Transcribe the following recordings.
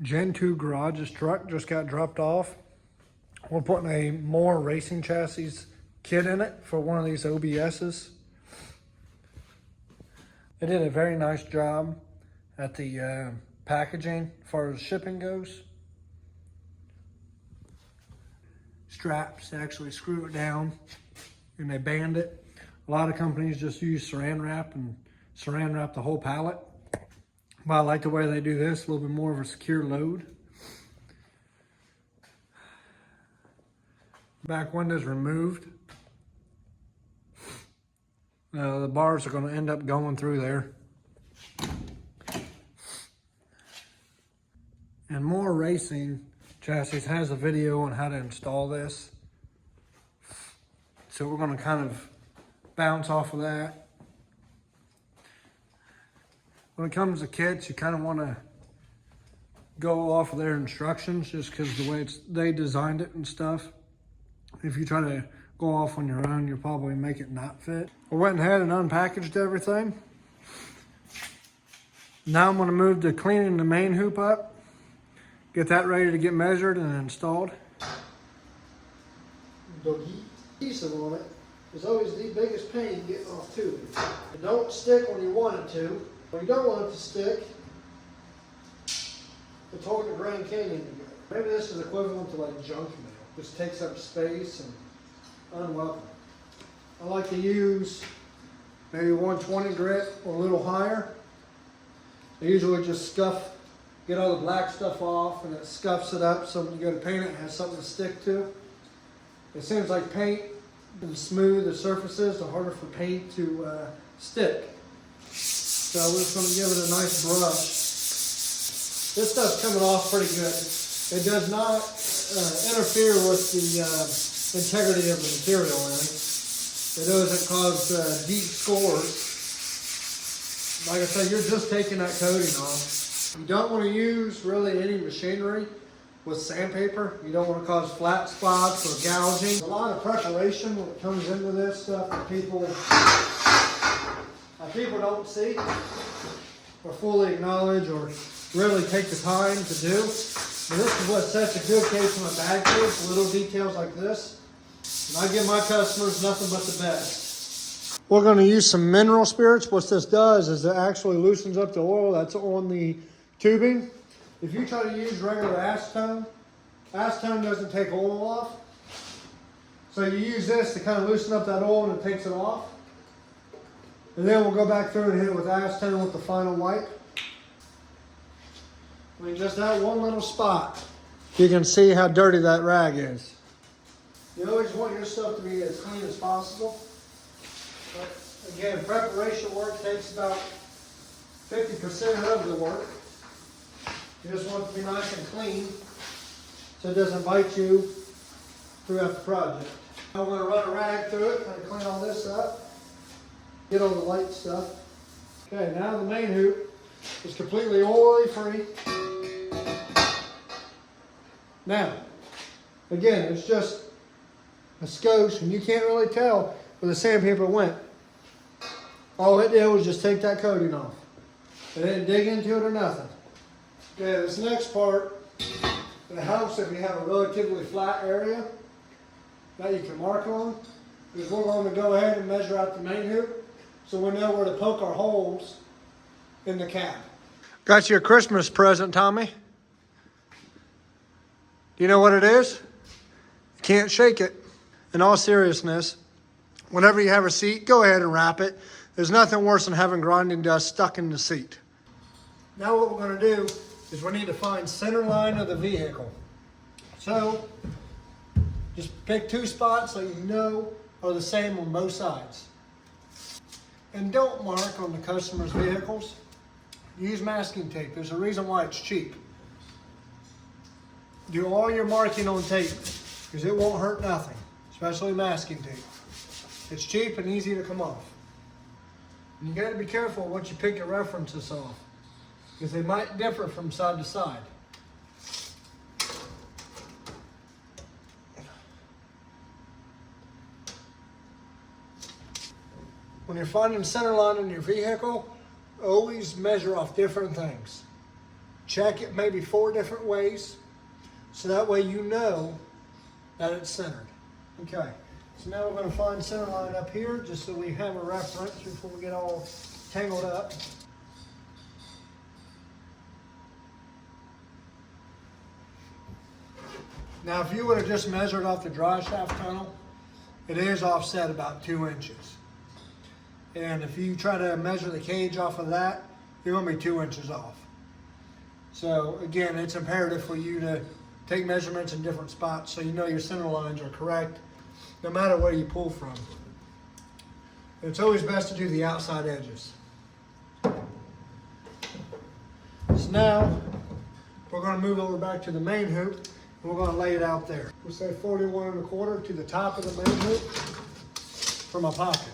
Gen 2 garage's truck just got dropped off. We're putting a more racing chassis kit in it for one of these OBS's. They did a very nice job at the packaging as far as shipping goes. Straps actually screw it down and they band it. A lot of companies just use saran wrap and saran wrap the whole pallet. But I like the way they do this, a little bit more of a secure load. Back window's removed. The bars are going to end up going through there. And More Racing Chassis has a video on how to install this. So we're going to kind of bounce off of that. When it comes to kits, you kind of want to go off of their instructions just because the way they designed it and stuff. If you try to go off on your own, you'll probably make it not fit. We went ahead and unpackaged everything. Now I'm going to move to cleaning the main hoop up. Get that ready to get measured and installed. The adhesive on it is always the biggest pain getting off tubing. It don't stick when you want it to. When you don't want it to stick, it's holding the Grand Canyon together. Maybe this is equivalent to like junk mail. Just takes up space and unwelcome. I like to use maybe 120 grit or a little higher. I usually just get all the black stuff off and it scuffs it up so when you go to paint it has something to stick to. It seems like paint, the smoother the surface is, the harder for paint to stick. So we're just going to give it a nice brush. This stuff's coming off pretty good. It does not interfere with the integrity of the material in it. It doesn't cause deep scores. Like I said, you're just taking that coating off. You don't want to use really any machinery with sandpaper. You don't want to cause flat spots or gouging. There's a lot of preparation when it comes into this stuff that people don't see or fully acknowledge or really take the time to do. And this is what sets a good case from a bad case, little details like this. And I give my customers nothing but the best. We're going to use some mineral spirits. What this does is it actually loosens up the oil that's on the tubing. If you try to use regular acetone doesn't take oil off. So you use this to kind of loosen up that oil and it takes it off. And then we'll go back through and hit it with acetone with the final wipe. I mean, just that one little spot, you can see how dirty that rag is. You always want your stuff to be as clean as possible. But again, preparation work takes about 50% of the work. You just want it to be nice and clean so it doesn't bite you throughout the project. I'm going to run a rag through it and clean all this up. Get all the light stuff. Okay, now the main hoop is completely oily free. Now, again, it's just a skosh and you can't really tell where the sandpaper went. All it did was just take that coating off. It didn't dig into it or nothing. Okay, this next part, it helps if you have a relatively flat area that you can mark on, is we're going to go ahead and measure out the main hoop so we know where to poke our holes in the cab. Got you a Christmas present, Tommy. Do you know what it is? You can't shake it. In all seriousness, whenever you have a seat, go ahead and wrap it. There's nothing worse than having grinding dust stuck in the seat. Now what we're going to do is we need to find center line of the vehicle. So just pick two spots that you know are the same on both sides. And don't mark on the customer's vehicles. Use masking tape. There's a reason why it's cheap. Do all your marking on tape because it won't hurt nothing, especially masking tape. It's cheap and easy to come off. And you got to be careful what you pick your references off because they might differ from side to side. When you're finding center line in your vehicle, always measure off different things. check it maybe 4 different ways, so that way you know that it's centered. Okay, so now we're going to find center line up here, just so we have a reference before we get all tangled up. Now, if you would have just measured off the dry shaft tunnel, it is offset about 2 inches. And if you try to measure the cage off of that, you're going to be 2 inches off. So again, it's imperative for you to take measurements in different spots so you know your center lines are correct, no matter where you pull from. It's always best to do the outside edges. So now, we're going to move over back to the main hoop, and we're going to lay it out there. We'll say 41 1/4 to the top of the main hoop from a pocket.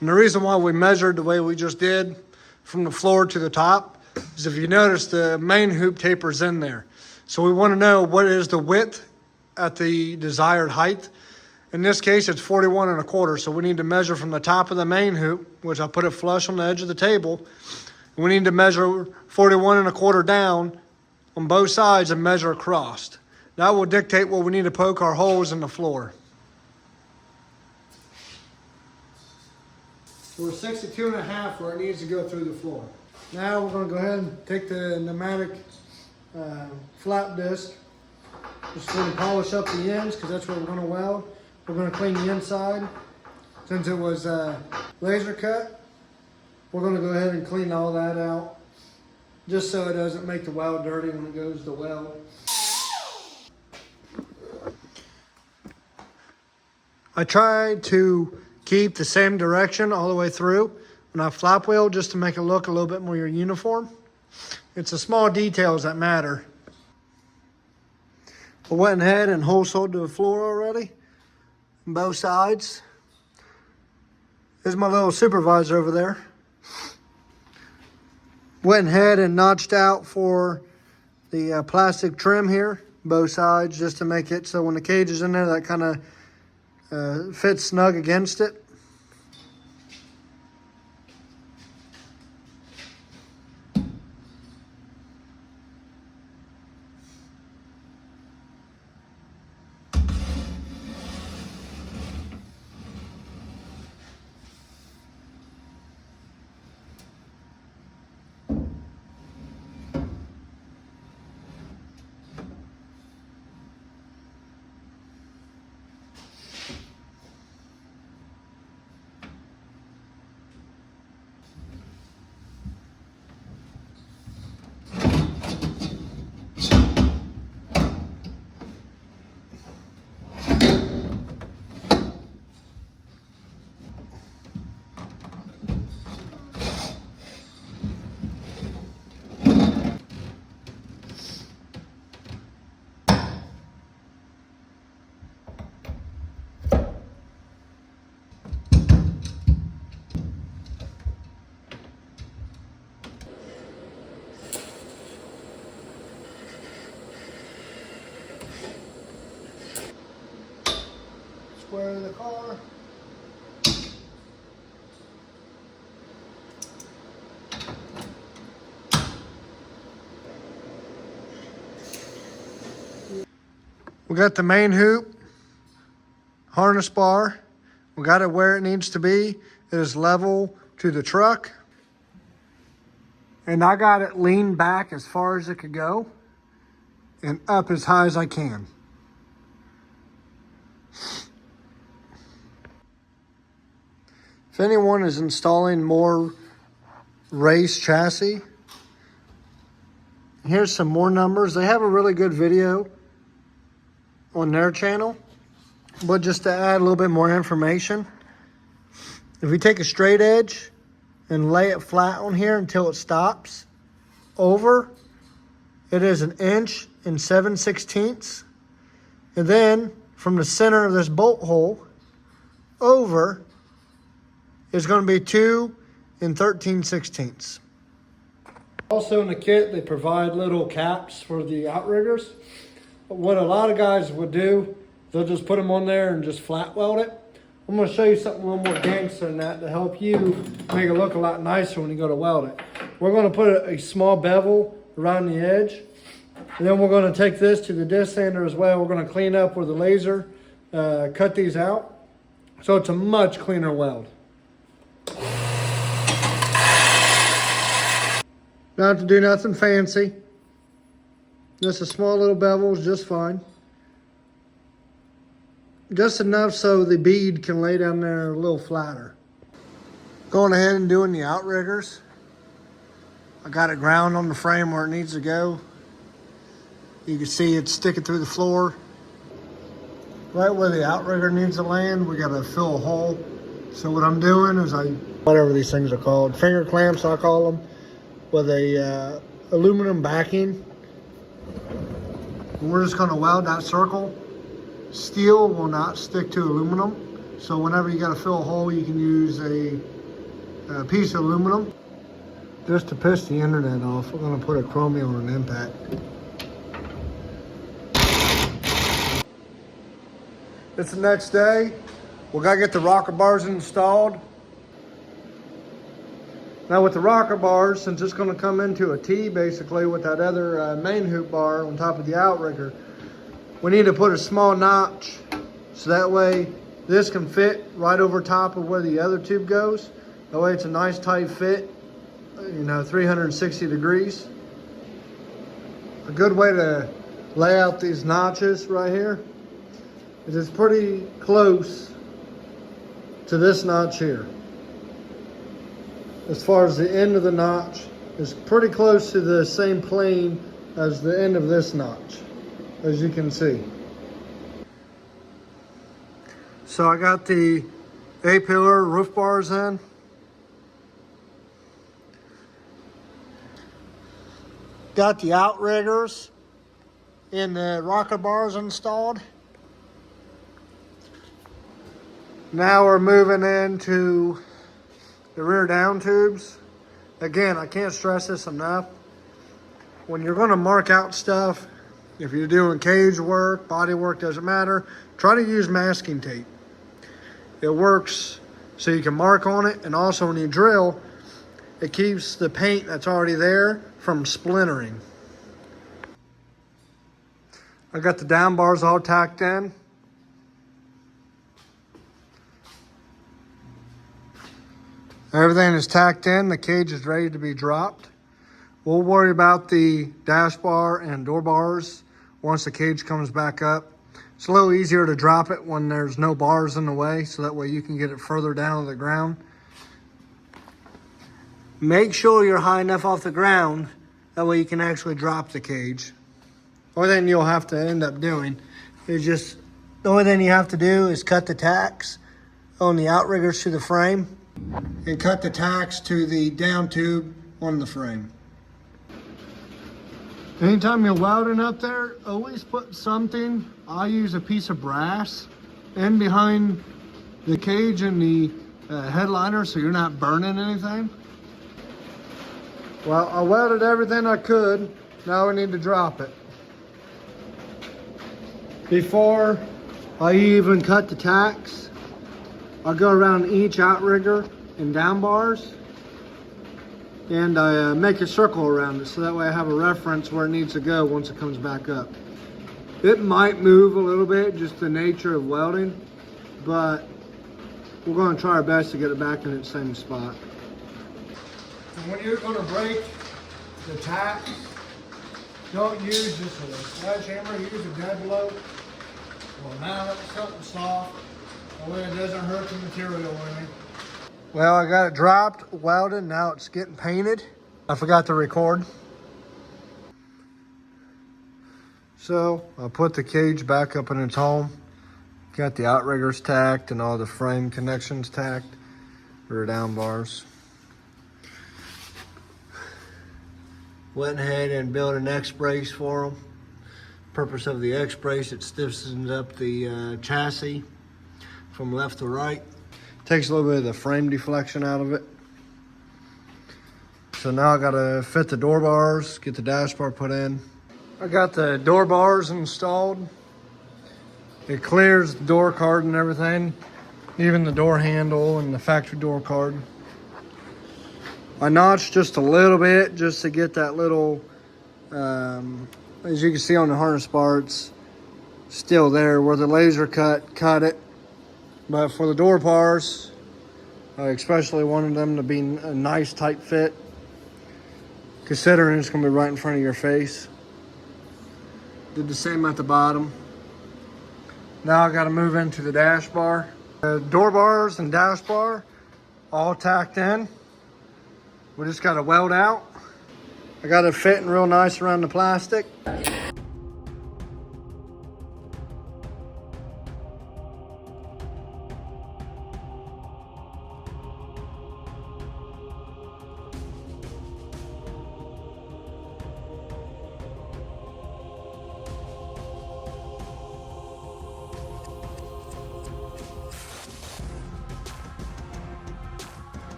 And the reason why we measured the way we just did from the floor to the top is, if you notice, the main hoop tapers in there. So we want to know what is the width at the desired height. In this case, it's 41 1/4. So we need to measure from the top of the main hoop, which I put it flush on the edge of the table. We need to measure 41 1/4 down on both sides and measure across. That will dictate where we need to poke our holes in the floor. We're 62 1/2 where it needs to go through the floor. Now we're going to go ahead and take the pneumatic flap disc. Just going to polish up the ends, because that's where we're going to weld. We're going to clean the inside. Since it was laser cut, we're going to go ahead and clean all that out, just so it doesn't make the weld dirty when it goes to weld. I tried to keep the same direction all the way through when I flap weld, just to make it look a little bit more uniform. It's the small details that matter. I went ahead and hole sawed to the floor already, on both sides. There's my little supervisor over there. Went ahead and notched out for the plastic trim here, both sides, just to make it so when the cage is in there, that kind of fits snug against it. Square of the car. We got the main hoop, harness bar. We got it where it needs to be. It is level to the truck. And I got it leaned back as far as it could go and up as high as I can. If anyone is installing more race chassis, here's some more numbers. They have a really good video on their channel, but just to add a little bit more information, if we take a straight edge and lay it flat on here until it stops over, it is 1 7/16 inches. And then from the center of this bolt hole over is going to be 2 13/16. Also in the kit, they provide little caps for the outriggers. What a lot of guys would do, they'll just put them on there and just flat weld it. I'm going to show you something a little more gangster than that to help you make it look a lot nicer when you go to weld it. We're going to put a small bevel around the edge. And then we're going to take this to the disc sander as well. We're going to clean up with the laser, cut these out. So it's a much cleaner weld. Don't have to do nothing fancy. Just a small little bevel is just fine. Just enough so the bead can lay down there a little flatter. Going ahead and doing the outriggers. I got it ground on the frame where it needs to go. You can see it's sticking through the floor. Right where the outrigger needs to land, we gotta fill a hole. So what I'm doing is whatever these things are called, finger clamps I call them, with a aluminum backing. And we're just gonna weld that circle. Steel will not stick to aluminum. So whenever you gotta fill a hole, you can use a piece of aluminum. Just to piss the internet off, we're gonna put a chromium on an impact. It's the next day. We gotta get the rocker bars installed. Now with the rocker bars, since it's gonna come into a T basically with that other main hoop bar on top of the outrigger, we need to put a small notch so that way this can fit right over top of where the other tube goes. That way it's a nice tight fit, 360 degrees. A good way to lay out these notches right here is it's pretty close to this notch here. As far as the end of the notch is pretty close to the same plane as the end of this notch, as you can see. So I got the A-pillar roof bars in. Got the outriggers and the rocker bars installed. Now we're moving into the rear down tubes. Again, I can't stress this enough. When you're gonna mark out stuff, if you're doing cage work, body work, doesn't matter, try to use masking tape. It works so you can mark on it, and also when you drill, it keeps the paint that's already there from splintering. I got the down bars all tacked in. Everything is tacked in, the cage is ready to be dropped. We'll worry about the dash bar and door bars once the cage comes back up. It's a little easier to drop it when there's no bars in the way, so that way you can get it further down to the ground. Make sure you're high enough off the ground, that way you can actually drop the cage. The only thing you'll have to end up doing is the only thing you have to do is cut the tacks on the outriggers to the frame and cut the tacks to the down tube on the frame. Anytime you're welding up there, always put something. I use a piece of brass in behind the cage and the headliner so you're not burning anything. Well, I welded everything I could. Now we need to drop it. Before I even cut the tacks, I'll go around each outrigger and down bars, and I make a circle around it so that way I have a reference where it needs to go once it comes back up. It might move a little bit, just the nature of welding, but we're going to try our best to get it back in its same spot. And when you're going to break the tacks, don't use just a sledgehammer, use a dead blow or a mallet, something soft. That way it doesn't hurt the material any. Well, I got it dropped, welded, now it's getting painted. I forgot to record. So I put the cage back up in its home. Got the outriggers tacked and all the frame connections tacked, rear down bars. Went ahead and built an X brace for them. Purpose of the X brace, it stiffens up the chassis from left to right. Takes a little bit of the frame deflection out of it. So now I gotta fit the door bars, get the dash bar put in. I got the door bars installed. It clears the door card and everything, even the door handle and the factory door card. I notched just a little bit just to get that little As you can see on the harness bar, it's still there where the laser cut it. But for the door bars, I especially wanted them to be a nice tight fit, considering it's going to be right in front of your face. Did the same at the bottom. Now I got to move into the dash bar. Door bars and dash bar all tacked in. We just got to weld out. I got it fitting real nice around the plastic.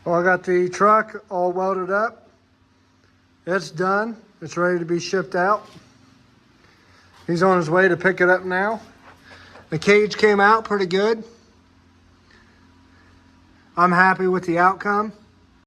Well, I got the truck all welded up. It's done. It's ready to be shipped out. He's on his way to pick it up now. The cage came out pretty good. I'm happy with the outcome.